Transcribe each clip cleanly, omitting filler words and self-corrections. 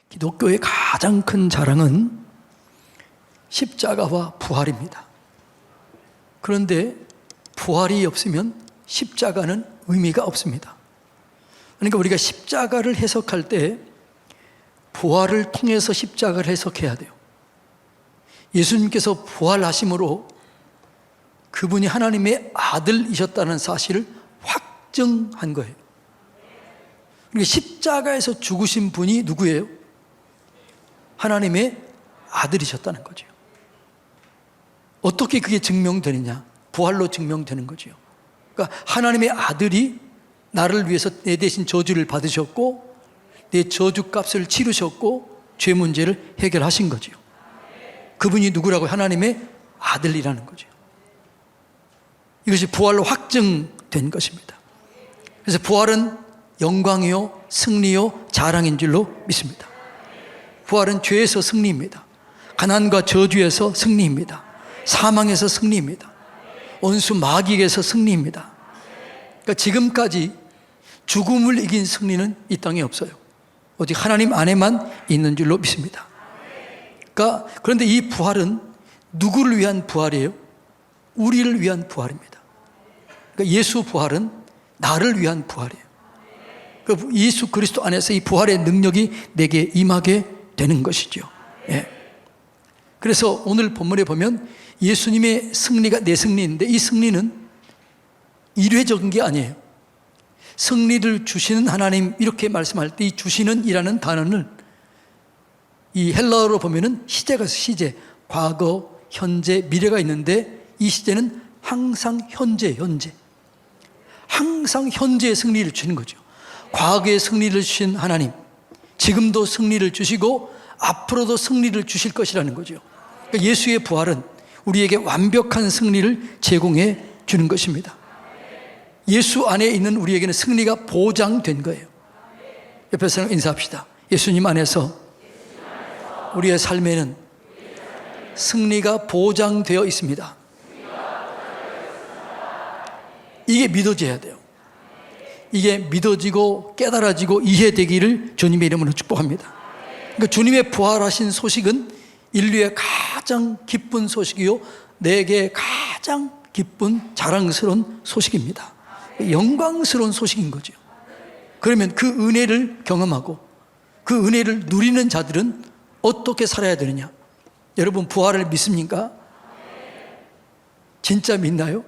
기독교의 가장 큰 자랑은 십자가와 부활입니다. 그런데 부활이 없으면 십자가는 의미가 없습니다. 그러니까 우리가 십자가를 해석할 때 부활을 통해서 십자가를 해석해야 돼요. 예수님께서 부활하심으로 그분이 하나님의 아들이셨다는 사실을 확증한 거예요. 그러니까 십자가에서 죽으신 분이 누구예요? 하나님의 아들이셨다는 거죠. 어떻게 그게 증명되느냐? 부활로 증명되는 거죠. 그러니까 하나님의 아들이 나를 위해서 내 대신 저주를 받으셨고 내 저주값을 치르셨고 죄 문제를 해결하신 거죠. 그분이 누구라고? 하나님의 아들이라는 거죠. 이것이 부활로 확증된 것입니다. 그래서 부활은 영광이요, 승리요, 자랑인 줄로 믿습니다. 부활은 죄에서 승리입니다. 가난과 저주에서 승리입니다. 사망에서 승리입니다. 원수 마귀에서 승리입니다. 그러니까 지금까지 죽음을 이긴 승리는 이 땅에 없어요. 오직 하나님 안에만 있는 줄로 믿습니다. 그런데 이 부활은 누구를 위한 부활이에요? 우리를 위한 부활입니다. 그러니까 예수 부활은 나를 위한 부활이에요. 그러니까 예수 그리스도 안에서 이 부활의 능력이 내게 임하게 되는 것이죠. 예. 그래서 오늘 본문에 보면 예수님의 승리가 내 승리인데 이 승리는 일회적인 게 아니에요. 승리를 주시는 하나님, 이렇게 말씀할 때 이 주시는 이라는 단어는 이 헬라어로 보면은 시제가 있어요. 시제. 과거, 현재, 미래가 있는데 이 시제는 항상 현재. 항상 현재의 승리를 주는 거죠. 과거의 승리를 주신 하나님, 지금도 승리를 주시고 앞으로도 승리를 주실 것이라는 거죠. 그러니까 예수의 부활은 우리에게 완벽한 승리를 제공해 주는 것입니다. 예수 안에 있는 우리에게는 승리가 보장된 거예요. 옆에 사람 인사합시다. 예수님 안에서 우리의 삶에는 승리가 보장되어 있습니다. 이게 믿어져야 돼요. 이게 믿어지고 깨달아지고 이해되기를 주님의 이름으로 축복합니다. 그러니까 주님의 부활하신 소식은 인류의 가장 기쁜 소식이요, 내게 가장 기쁜 자랑스러운 소식입니다. 영광스러운 소식인 거죠. 그러면 그 은혜를 경험하고 그 은혜를 누리는 자들은 어떻게 살아야 되느냐? 여러분 부활을 믿습니까? 진짜 믿나요?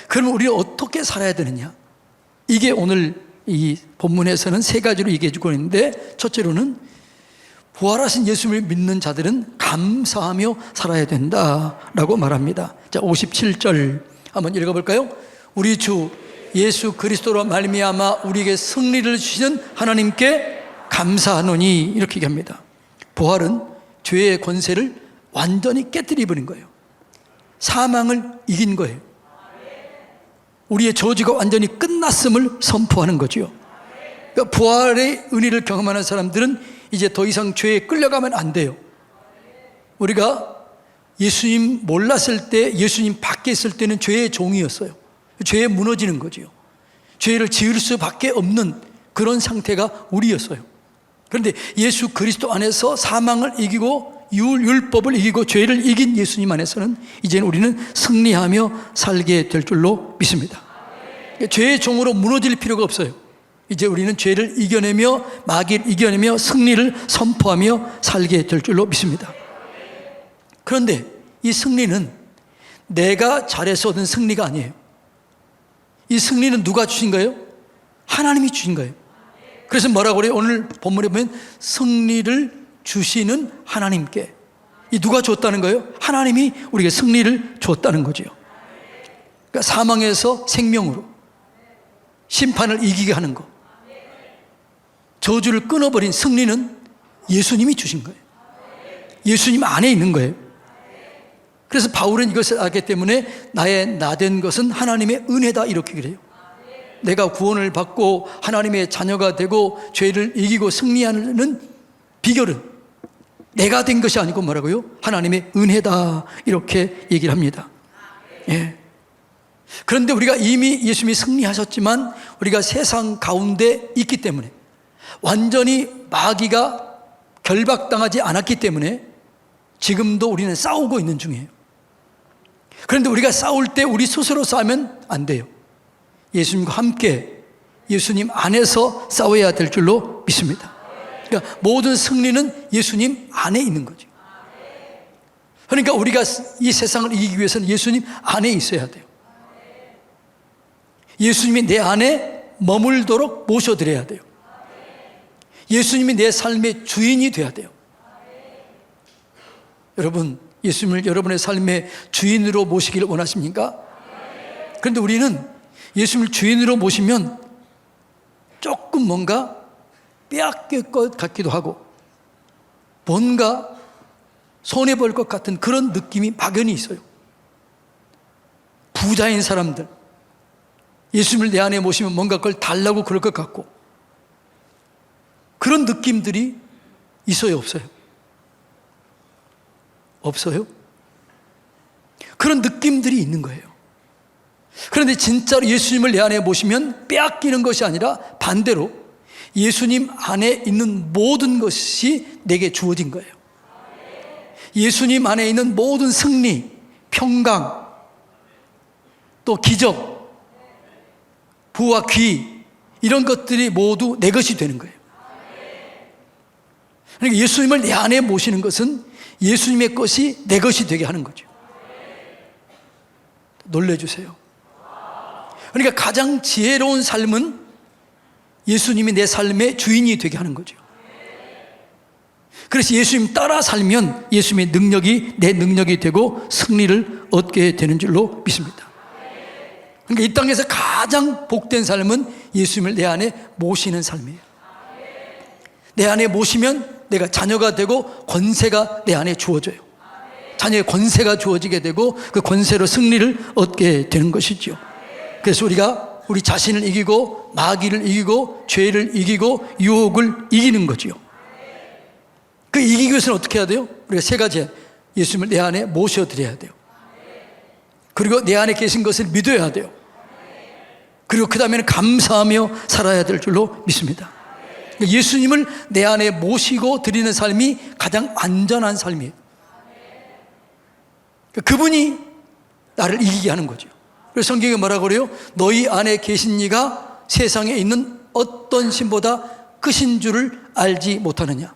그러면 우리는 어떻게 살아야 되느냐? 이게 오늘 이 본문에서는 세 가지로 얘기해 주고 있는데, 첫째로는 부활하신 예수님을 믿는 자들은 감사하며 살아야 된다라고 말합니다. 자, 57절 한번 읽어볼까요? 우리 주 예수 그리스도로 말미암아 우리에게 승리를 주시는 하나님께 감사하노니, 이렇게 얘기합니다. 부활은 죄의 권세를 완전히 깨뜨려 버린 거예요. 사망을 이긴 거예요. 우리의 저주가 완전히 끝났음을 선포하는 거죠. 그러니까 부활의 은혜를 경험하는 사람들은 이제 더 이상 죄에 끌려가면 안 돼요. 우리가 예수님 몰랐을 때, 예수님 밖에 있을 때는 죄의 종이었어요. 죄에 무너지는 거죠. 죄를 지을 수밖에 없는 그런 상태가 우리였어요. 그런데 예수 그리스도 안에서 사망을 이기고 율법을 이기고 죄를 이긴 예수님 안에서는 이제는 우리는 승리하며 살게 될 줄로 믿습니다. 죄의 종으로 무너질 필요가 없어요. 이제 우리는 죄를 이겨내며 마귀를 이겨내며 승리를 선포하며 살게 될 줄로 믿습니다. 그런데 이 승리는 내가 잘해서 얻은 승리가 아니에요. 이 승리는 누가 주신 거예요? 하나님이 주신 거예요. 그래서 뭐라고 그래요? 오늘 본문에 보면 승리를 주시는 하나님께. 이 누가 줬다는 거예요? 하나님이 우리에게 승리를 줬다는 거죠. 그러니까 사망에서 생명으로, 심판을 이기게 하는 거, 저주를 끊어버린 승리는 예수님이 주신 거예요. 예수님 안에 있는 거예요. 그래서 바울은 이것을 알기 때문에 나의 나된 것은 하나님의 은혜다, 이렇게 그래요. 내가 구원을 받고 하나님의 자녀가 되고 죄를 이기고 승리하는 비결은 내가 된 것이 아니고 뭐라고요? 하나님의 은혜다, 이렇게 얘기를 합니다. 예. 그런데 우리가 이미 예수님이 승리하셨지만 우리가 세상 가운데 있기 때문에 완전히 마귀가 결박당하지 않았기 때문에 지금도 우리는 싸우고 있는 중이에요. 그런데 우리가 싸울 때 우리 스스로 싸우면 안 돼요. 예수님과 함께 예수님 안에서 싸워야 될 줄로 믿습니다. 그러니까 모든 승리는 예수님 안에 있는 거죠. 그러니까 우리가 이 세상을 이기기 위해서는 예수님 안에 있어야 돼요. 예수님이 내 안에 머물도록 모셔드려야 돼요. 예수님이 내 삶의 주인이 돼야 돼요. 여러분, 예수님을 여러분의 삶의 주인으로 모시기를 원하십니까? 그런데 우리는 예수님을 주인으로 모시면 조금 뭔가 빼앗길 것 같기도 하고 뭔가 손해볼 것 같은 그런 느낌이 막연히 있어요. 부자인 사람들, 예수님을 내 안에 모시면 뭔가 그걸 달라고 그럴 것 같고 그런 느낌들이 있어요, 없어요? 없어요? 그런 느낌들이 있는 거예요. 그런데 진짜로 예수님을 내 안에 모시면 빼앗기는 것이 아니라 반대로 예수님 안에 있는 모든 것이 내게 주어진 거예요. 예수님 안에 있는 모든 승리, 평강, 또 기적, 부와 귀 이런 것들이 모두 내 것이 되는 거예요. 그러니까 예수님을 내 안에 모시는 것은 예수님의 것이 내 것이 되게 하는 거죠. 놀래주세요. 그러니까 가장 지혜로운 삶은 예수님이 내 삶의 주인이 되게 하는 거죠. 그래서 예수님 따라 살면 예수님의 능력이 내 능력이 되고 승리를 얻게 되는 줄로 믿습니다. 그러니까 이 땅에서 가장 복된 삶은 예수님을 내 안에 모시는 삶이에요. 내 안에 모시면 내가 자녀가 되고 권세가 내 안에 주어져요. 자녀의 권세가 주어지게 되고 그 권세로 승리를 얻게 되는 것이죠. 그래서 우리가 우리 자신을 이기고 마귀를 이기고 죄를 이기고 유혹을 이기는 거지요. 그 이기기 위해서는 어떻게 해야 돼요? 우리가 세 가지 예수님을 내 안에 모셔드려야 돼요. 그리고 내 안에 계신 것을 믿어야 돼요. 그리고 그 다음에는 감사하며 살아야 될 줄로 믿습니다. 예수님을 내 안에 모시고 드리는 삶이 가장 안전한 삶이에요. 그분이 나를 이기게 하는 거죠. 그래서 성경에 뭐라고 그래요? 너희 안에 계신 이가 세상에 있는 어떤 신보다 크신 줄을 알지 못하느냐.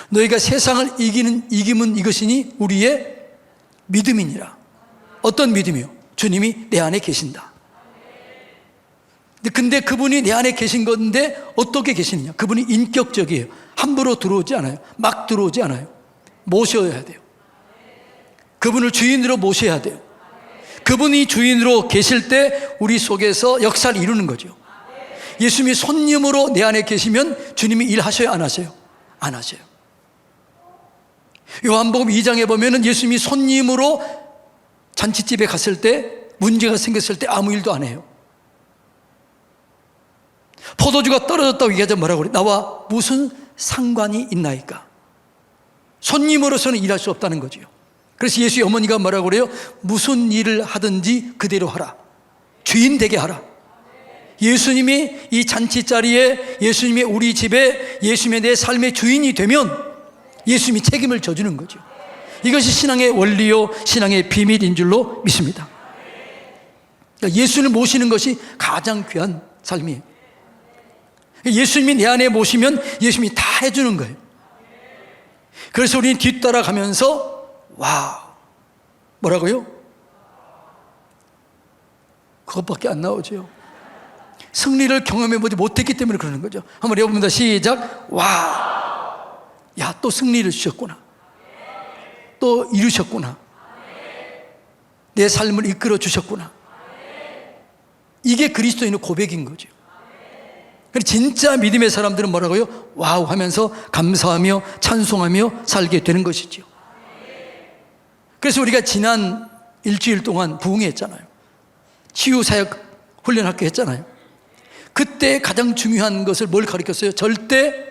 너희가 세상을 이김은 이것이니 우리의 믿음이니라. 어떤 믿음이요? 주님이 내 안에 계신다. 근데 그분이 내 안에 계신 건데 어떻게 계시느냐? 그분이 인격적이에요. 함부로 들어오지 않아요. 막 들어오지 않아요. 모셔야 돼요. 그분을 주인으로 모셔야 돼요. 그분이 주인으로 계실 때 우리 속에서 역사를 이루는 거죠. 예수님이 손님으로 내 안에 계시면 주님이 일하셔요, 안 하세요? 안 하세요. 요한복음 2장에 보면은 예수님이 손님으로 잔치집에 갔을 때 문제가 생겼을 때 아무 일도 안 해요. 포도주가 떨어졌다고 얘기하자 뭐라고 그래? 나와 무슨 상관이 있나이까? 손님으로서는 일할 수 없다는 거죠. 그래서 예수의 어머니가 뭐라고 그래요? 무슨 일을 하든지 그대로 하라. 주인 되게 하라. 예수님이 이 잔치 자리에 예수님이 우리 집에 예수님의 내 삶의 주인이 되면 예수님이 책임을 져주는 거죠. 이것이 신앙의 원리요 신앙의 비밀인 줄로 믿습니다. 예수를 모시는 것이 가장 귀한 삶이에요. 예수님이 내 안에 모시면 예수님이 다 해주는 거예요. 그래서 우리는 뒤따라가면서 와 뭐라고요? 그것밖에 안 나오죠. 승리를 경험해보지 못했기 때문에 그러는 거죠. 한번 해봅니다. 시작. 와, 야, 또 승리를 주셨구나. 또 이루셨구나. 내 삶을 이끌어 주셨구나. 이게 그리스도인의 고백인 거죠. 진짜 믿음의 사람들은 뭐라고요? 와우 하면서 감사하며 찬송하며 살게 되는 것이죠. 그래서 우리가 지난 일주일 동안 부흥했잖아요. 치유사역 훈련학교 했잖아요. 그때 가장 중요한 것을 뭘 가르쳤어요? 절대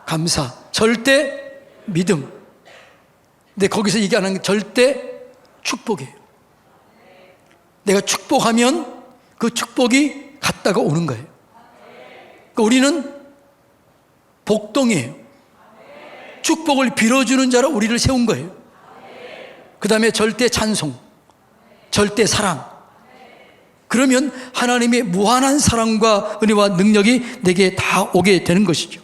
감사, 절대 믿음. 근데 거기서 얘기하는 게 절대 축복이에요. 내가 축복하면 그 축복이 갔다가 오는 거예요. 그러니까 우리는 복동이에요. 축복을 빌어주는 자로 우리를 세운 거예요. 그 다음에 절대 찬송, 절대 사랑. 그러면 하나님의 무한한 사랑과 은혜와 능력이 내게 다 오게 되는 것이죠.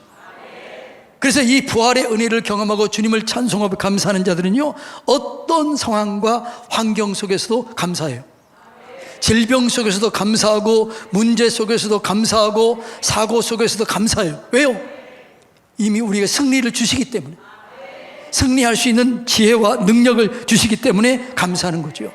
그래서 이 부활의 은혜를 경험하고 주님을 찬송하고 감사하는 자들은요, 어떤 상황과 환경 속에서도 감사해요. 질병 속에서도 감사하고, 문제 속에서도 감사하고, 사고 속에서도 감사해요. 왜요? 이미 우리가 승리를 주시기 때문에, 승리할 수 있는 지혜와 능력을 주시기 때문에 감사하는 거죠.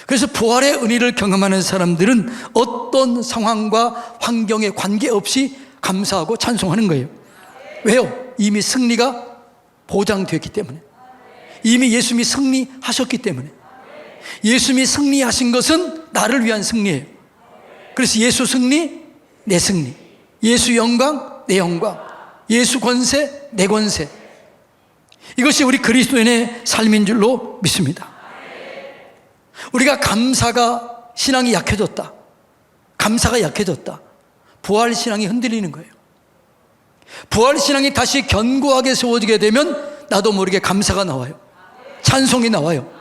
그래서 부활의 은혜를 경험하는 사람들은 어떤 상황과 환경에 관계없이 감사하고 찬송하는 거예요. 왜요? 이미 승리가 보장되었기 때문에, 이미 예수님이 승리하셨기 때문에. 예수님이 승리하신 것은 나를 위한 승리예요. 그래서 예수 승리, 내 승리. 예수 영광, 내 영광. 예수 권세, 내 권세. 이것이 우리 그리스도인의 삶인 줄로 믿습니다. 우리가 감사가, 신앙이 약해졌다, 감사가 약해졌다, 부활신앙이 흔들리는 거예요. 부활신앙이 다시 견고하게 세워지게 되면 나도 모르게 감사가 나와요. 찬송이 나와요.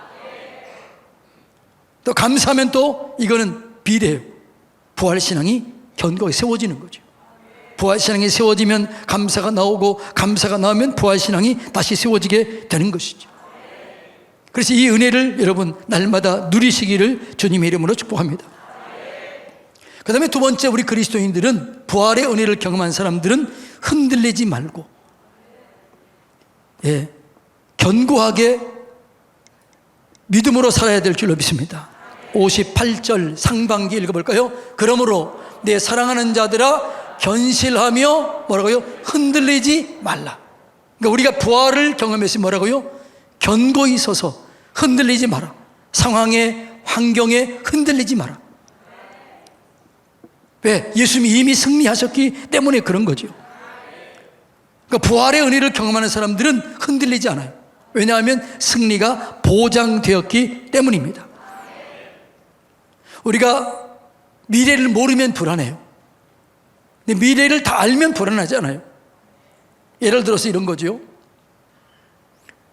또 감사하면 또 이거는 비례해요. 부활신앙이 견고하게 세워지는 거죠. 부활신앙이 세워지면 감사가 나오고, 감사가 나오면 부활신앙이 다시 세워지게 되는 것이죠. 그래서 이 은혜를 여러분 날마다 누리시기를 주님의 이름으로 축복합니다. 그 다음에 두 번째, 우리 그리스도인들은, 부활의 은혜를 경험한 사람들은 흔들리지 말고, 견고하게 믿음으로 살아야 될 줄로 믿습니다. 58절 상반기 읽어볼까요? 그러므로 내 사랑하는 자들아 견실하며 뭐라고요? 흔들리지 말라. 그러니까 우리가 부활을 경험했으면 뭐라고요? 견고히 서서 흔들리지 마라. 상황에, 환경에 흔들리지 마라. 왜? 예수님이 이미 승리하셨기 때문에 그런 거죠. 그러니까 부활의 은혜를 경험하는 사람들은 흔들리지 않아요. 왜냐하면 승리가 보장되었기 때문입니다. 우리가 미래를 모르면 불안해요. 근데 미래를 다 알면 불안하지 않아요. 예를 들어서 이런 거죠.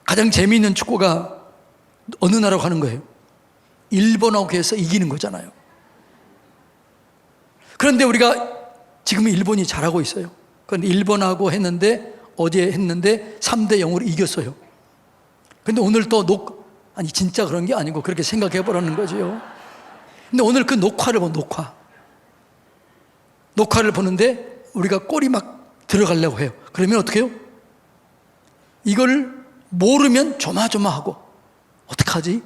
가장 재미있는 축구가 어느 나라로 가는 거예요? 일본하고 해서 이기는 거잖아요. 그런데 우리가 지금 일본이 잘하고 있어요. 그런데 일본하고 했는데, 어제 했는데 3대 0으로 이겼어요. 근데 오늘 또 아니 진짜 그런 게 아니고 그렇게 생각해 보라는 거죠. 근데 오늘 그 녹화를 녹화를 보는데 우리가 골이 막 들어가려고 해요. 그러면 어떻게 해요? 이걸 모르면 조마조마하고 어떡하지?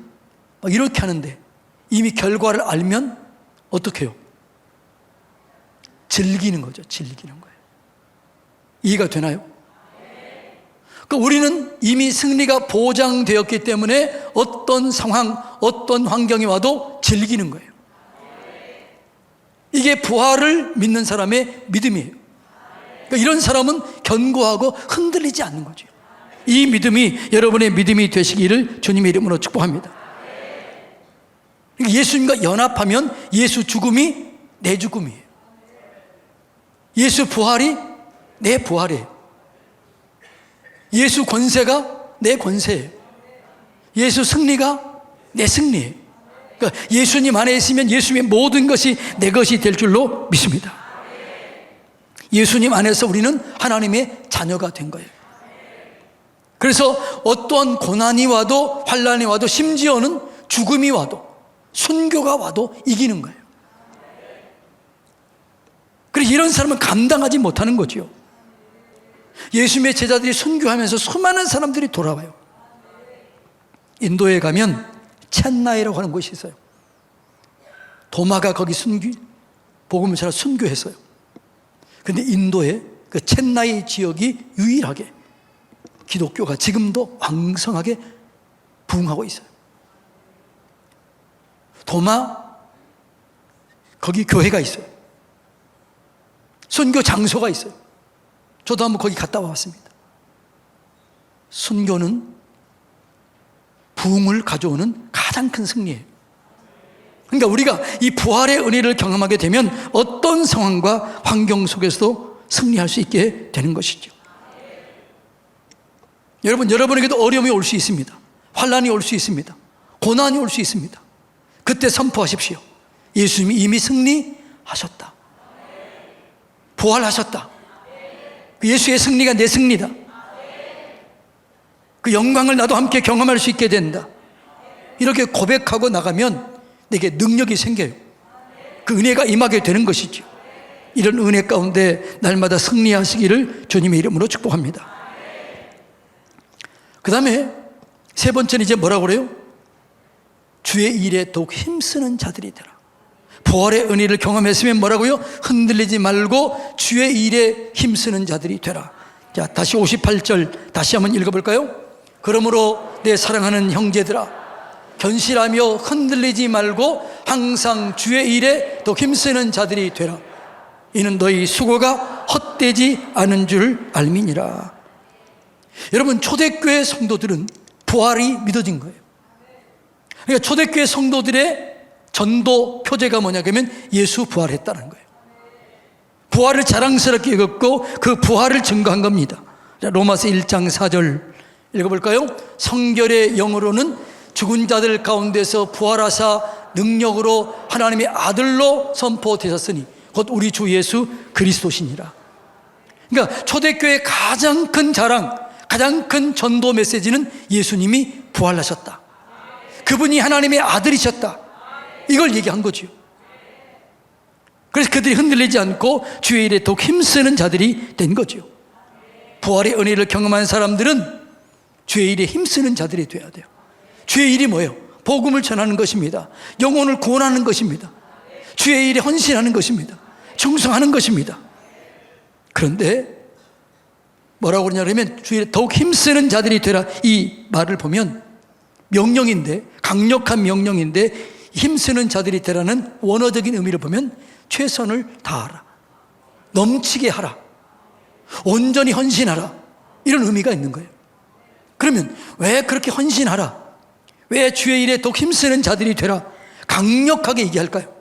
막 이렇게 하는데, 이미 결과를 알면 어떻게 해요? 즐기는 거죠. 즐기는 거예요. 이해가 되나요? 그러니까 우리는 이미 승리가 보장되었기 때문에 어떤 상황, 어떤 환경이 와도 즐기는 거예요. 이게 부활을 믿는 사람의 믿음이에요. 그러니까 이런 사람은 견고하고 흔들리지 않는 거죠. 이 믿음이 여러분의 믿음이 되시기를 주님의 이름으로 축복합니다. 그러니까 예수님과 연합하면 예수 죽음이 내 죽음이에요. 예수 부활이 내 부활이에요. 예수 권세가 내 권세예요. 예수 승리가 내 승리예요. 그러니까 예수님 안에 있으면 예수님의 모든 것이 내 것이 될 줄로 믿습니다. 예수님 안에서 우리는 하나님의 자녀가 된 거예요. 그래서 어떠한 고난이 와도, 환난이 와도, 심지어는 죽음이 와도, 순교가 와도 이기는 거예요. 그래서 이런 사람은 감당하지 못하는 거죠. 예수님의 제자들이 순교하면서 수많은 사람들이 돌아와요. 인도에 가면 첸나이라고 하는 곳이 있어요. 도마가 거기 복음을 전하 순교했어요. 그런데 인도의 그 첸나이 지역이 유일하게 기독교가 지금도 왕성하게 부흥하고 있어요. 도마 거기 교회가 있어요. 순교 장소가 있어요. 저도 한번 거기 갔다 와봤습니다. 순교는 부흥을 가져오는 가장 큰 승리예요. 그러니까 우리가 이 부활의 은혜를 경험하게 되면 어떤 상황과 환경 속에서도 승리할 수 있게 되는 것이죠. 여러분에게도 어려움이 올 수 있습니다. 환난이 올 수 있습니다. 고난이 올 수 있습니다. 그때 선포하십시오. 예수님이 이미 승리하셨다. 부활하셨다. 그 예수의 승리가 내 승리다. 그 영광을 나도 함께 경험할 수 있게 된다. 이렇게 고백하고 나가면 내게 능력이 생겨요. 그 은혜가 임하게 되는 것이죠. 이런 은혜 가운데 날마다 승리하시기를 주님의 이름으로 축복합니다. 그 다음에 세 번째는 이제 뭐라고 그래요? 주의 일에 더욱 힘쓰는 자들이 되라. 부활의 은혜를 경험했으면 뭐라고요? 흔들리지 말고 주의 일에 힘쓰는 자들이 되라. 자, 다시 58절 다시 한번 읽어볼까요? 그러므로 내 사랑하는 형제들아, 견실하며 흔들리지 말고 항상 주의 일에 더 힘쓰는 자들이 되라. 이는 너희 수고가 헛되지 않은 줄 알미니라. 여러분, 초대교회 성도들은 부활이 믿어진 거예요. 그러니까 초대교회 성도들의 전도 표제가 뭐냐면 예수 부활했다는 거예요. 부활을 자랑스럽게 여겼고 그 부활을 증거한 겁니다. 자, 로마서 1장 4절 읽어볼까요? 성결의 영으로는 죽은 자들 가운데서 부활하사 능력으로 하나님의 아들로 선포되셨으니 곧 우리 주 예수 그리스도시니라. 그러니까 초대교회의 가장 큰 자랑, 가장 큰 전도 메시지는 예수님이 부활하셨다. 그분이 하나님의 아들이셨다. 이걸 얘기한 거죠. 그래서 그들이 흔들리지 않고 주의 일에 더욱 힘쓰는 자들이 된 거죠. 부활의 은혜를 경험한 사람들은 주의 일에 힘쓰는 자들이 되어야 돼요. 주의 일이 뭐예요? 복음을 전하는 것입니다. 영혼을 구원하는 것입니다. 주의 일에 헌신하는 것입니다. 충성하는 것입니다. 그런데 뭐라고 그러냐면 주의 일에 더욱 힘쓰는 자들이 되라. 이 말을 보면 명령인데, 강력한 명령인데, 힘쓰는 자들이 되라는 원어적인 의미를 보면 최선을 다하라, 넘치게 하라, 온전히 헌신하라, 이런 의미가 있는 거예요. 그러면 왜 그렇게 헌신하라, 왜 주의 일에 더욱 힘쓰는 자들이 되라 강력하게 얘기할까요?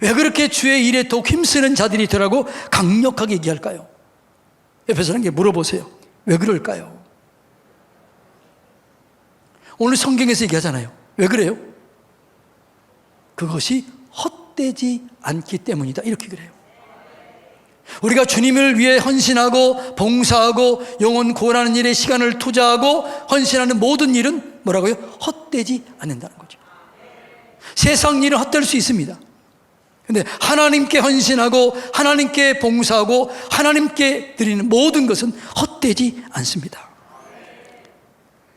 왜 그렇게 주의 일에 더욱 힘쓰는 자들이 되라고 강력하게 얘기할까요? 옆에 사람에게 물어보세요. 왜 그럴까요? 오늘 성경에서 얘기하잖아요. 왜 그래요? 그것이 헛되지 않기 때문이다, 이렇게 그래요. 우리가 주님을 위해 헌신하고 봉사하고 영혼 구원하는 일에 시간을 투자하고 헌신하는 모든 일은 뭐라고요? 헛되지 않는다는 거죠. 세상 일은 헛될 수 있습니다. 그런데 하나님께 헌신하고 하나님께 봉사하고 하나님께 드리는 모든 것은 헛되지 않습니다.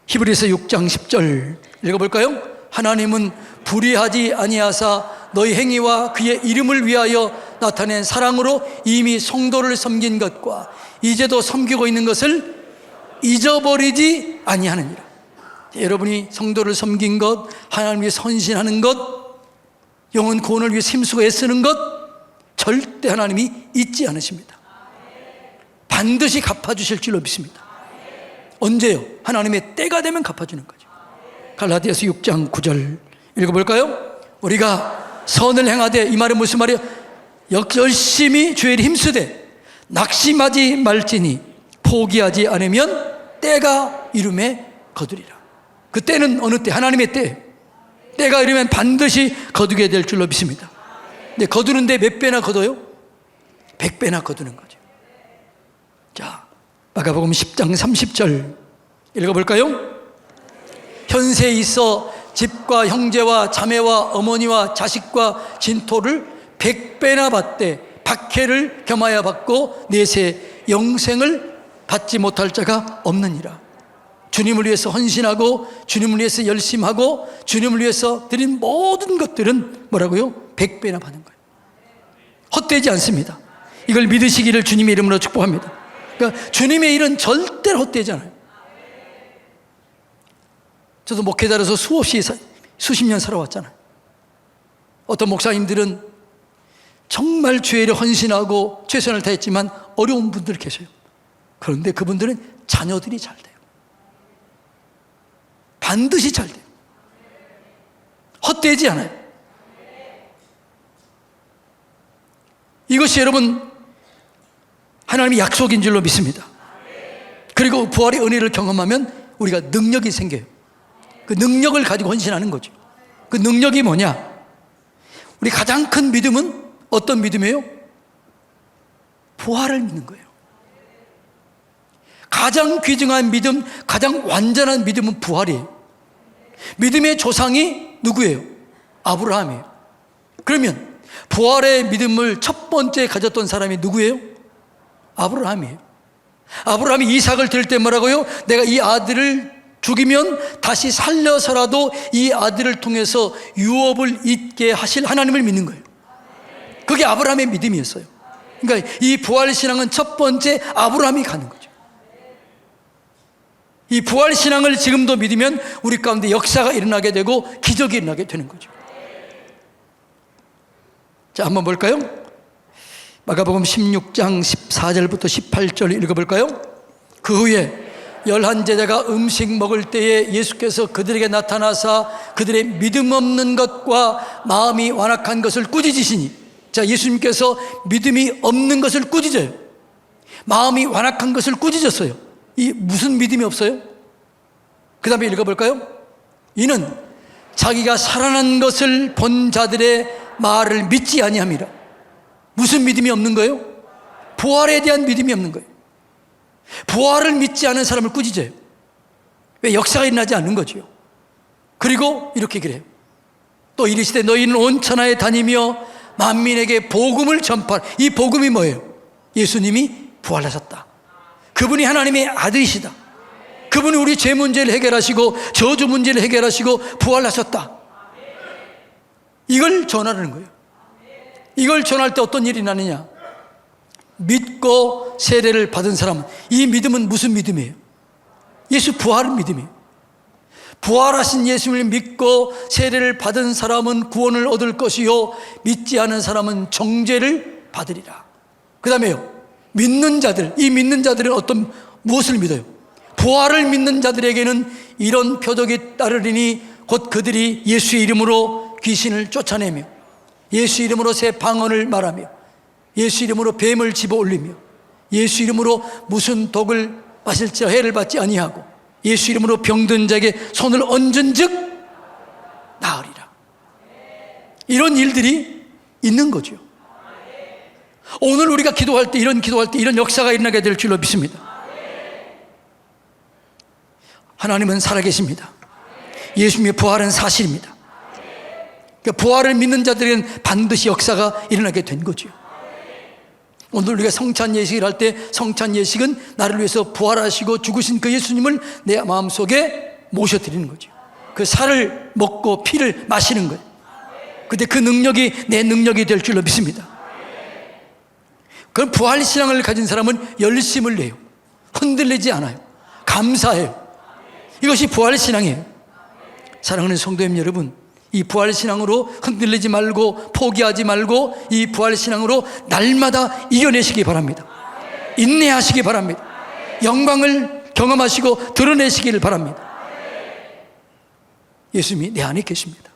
히브리서 6장 10절 읽어볼까요? 하나님은 불의하지 아니하사 너희 행위와 그의 이름을 위하여 나타낸 사랑으로 이미 성도를 섬긴 것과 이제도 섬기고 있는 것을 잊어버리지 아니하느니라. 여러분이 성도를 섬긴 것, 하나님 위해 헌신하는 것, 영혼 구원을 위해 힘쓰고 애쓰는 것 절대 하나님이 잊지 않으십니다. 반드시 갚아주실 줄로 믿습니다. 언제요? 하나님의 때가 되면 갚아주는 거죠. 갈라디아서 6장 9절 읽어볼까요? 우리가 선을 행하되, 이 말은 무슨 말이에요? 열심히 주의 일에 힘쓰되 낙심하지 말지니 포기하지 않으면 때가 이름에 거두리라. 그 때는 어느 때? 하나님의 때. 때가 이르면 반드시 거두게 될 줄로 믿습니다. 근데 거두는데 몇 배나 거둬요? 100배나 거두는 거죠. 자, 마가복음 10장 30절 읽어볼까요? 현세에 있어 집과 형제와 자매와 어머니와 자식과 진토를 100배나 받되 박해를 겸하여 받고 내세 영생을 받지 못할 자가 없느니라. 주님을 위해서 헌신하고 주님을 위해서 열심하고 주님을 위해서 드린 모든 것들은 뭐라고요? 100배나 받는 거예요. 헛되지 않습니다. 이걸 믿으시기를 주님의 이름으로 축복합니다. 그러니까 주님의 일은 절대로 헛되지 않아요. 저도 목회자로서 수십 년 살아왔잖아요. 어떤 목사님들은 정말 주의 일에 헌신하고 최선을 다했지만 어려운 분들 계세요. 그런데 그분들은 자녀들이 잘 돼요. 반드시 잘 돼요. 헛되지 않아요. 이것이 여러분 하나님의 약속인 줄로 믿습니다. 그리고 부활의 은혜를 경험하면 우리가 능력이 생겨요. 그 능력을 가지고 헌신하는 거죠. 그 능력이 뭐냐? 우리 가장 큰 믿음은 어떤 믿음이에요? 부활을 믿는 거예요. 가장 귀중한 믿음, 가장 완전한 믿음은 부활이에요. 믿음의 조상이 누구예요? 아브라함이에요. 그러면 부활의 믿음을 첫 번째 가졌던 사람이 누구예요? 아브라함이에요. 아브라함이 이삭을 드릴 때 뭐라고요? 내가 이 아들을 죽이면 다시 살려서라도 이 아들을 통해서 유업을 잇게 하실 하나님을 믿는 거예요. 그게 아브라함의 믿음이었어요. 그러니까 이 부활신앙은 첫 번째 아브라함이 가는 거죠. 이 부활신앙을 지금도 믿으면 우리 가운데 역사가 일어나게 되고 기적이 일어나게 되는 거죠. 자, 한번 볼까요? 마가복음 16장 14절부터 18절 읽어볼까요? 그 후에 11제자가 음식 먹을 때에 예수께서 그들에게 나타나사 그들의 믿음 없는 것과 마음이 완악한 것을 꾸짖으시니, 자, 예수님께서 믿음이 없는 것을 꾸짖어요. 마음이 완악한 것을 꾸짖었어요. 이 무슨 믿음이 없어요? 그 다음에 읽어볼까요? 이는 자기가 살아난 것을 본 자들의 말을 믿지 아니함이라. 무슨 믿음이 없는 거예요? 부활에 대한 믿음이 없는 거예요. 부활을 믿지 않은 사람을 꾸짖어요. 왜? 역사가 일어나지 않는 거죠. 그리고 이렇게 그래요. 또 이르시되 너희는 온 천하에 다니며 만민에게 복음을 전파하라. 이 복음이 뭐예요? 예수님이 부활하셨다. 그분이 하나님의 아들이시다. 그분이 우리 죄 문제를 해결하시고 저주 문제를 해결하시고 부활하셨다. 이걸 전하는 거예요. 이걸 전할 때 어떤 일이 나느냐? 믿고 세례를 받은 사람은, 이 믿음은 무슨 믿음이에요? 예수 부활의 믿음이에요. 부활하신 예수를 믿고 세례를 받은 사람은 구원을 얻을 것이요 믿지 않은 사람은 정죄를 받으리라. 그 다음에요, 믿는 자들, 이 믿는 자들은 무엇을 믿어요? 부활을 믿는 자들에게는 이런 표적이 따르리니 곧 그들이 예수의 이름으로 귀신을 쫓아내며 예수 이름으로 새 방언을 말하며 예수 이름으로 뱀을 집어올리며 예수 이름으로 무슨 독을 마실지라 해를 받지 아니하고 예수 이름으로 병든 자에게 손을 얹은 즉 나으리라. 이런 일들이 있는 거죠. 오늘 우리가 기도할 때 이런 역사가 일어나게 될 줄로 믿습니다. 하나님은 살아계십니다. 예수님의 부활은 사실입니다. 그러니까 부활을 믿는 자들에게는 반드시 역사가 일어나게 된 거죠. 오늘 우리가 성찬 예식을 할 때 성찬 예식은 나를 위해서 부활하시고 죽으신 그 예수님을 내 마음속에 모셔드리는 거죠. 그 살을 먹고 피를 마시는 거예요. 근데 그 능력이 내 능력이 될 줄로 믿습니다. 그럼 부활신앙을 가진 사람은 열심을 내요. 흔들리지 않아요. 감사해요. 이것이 부활신앙이에요. 사랑하는 성도님 여러분, 이 부활신앙으로 흔들리지 말고 포기하지 말고 이 부활신앙으로 날마다 이겨내시기 바랍니다. 인내하시기 바랍니다. 영광을 경험하시고 드러내시기를 바랍니다. 예수님이 내 안에 계십니다.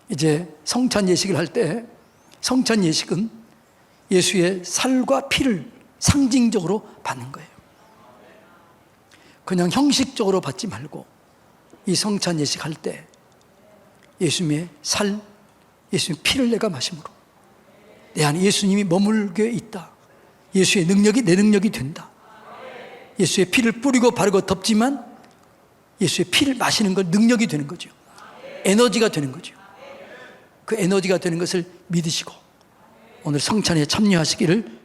이제 성찬 예식을 할 때 성찬 예식은 예수의 살과 피를 상징적으로 받는 거예요. 그냥 형식적으로 받지 말고 이 성찬 예식 할 때 예수님의 살, 예수님의 피를 내가 마심으로 내 안에 예수님이 머물게 있다. 예수의 능력이 내 능력이 된다. 예수의 피를 뿌리고 바르고 덮지만 예수의 피를 마시는 건 능력이 되는 거죠. 에너지가 되는 거죠. 그 에너지가 되는 것을 믿으시고 오늘 성찬에 참여하시기를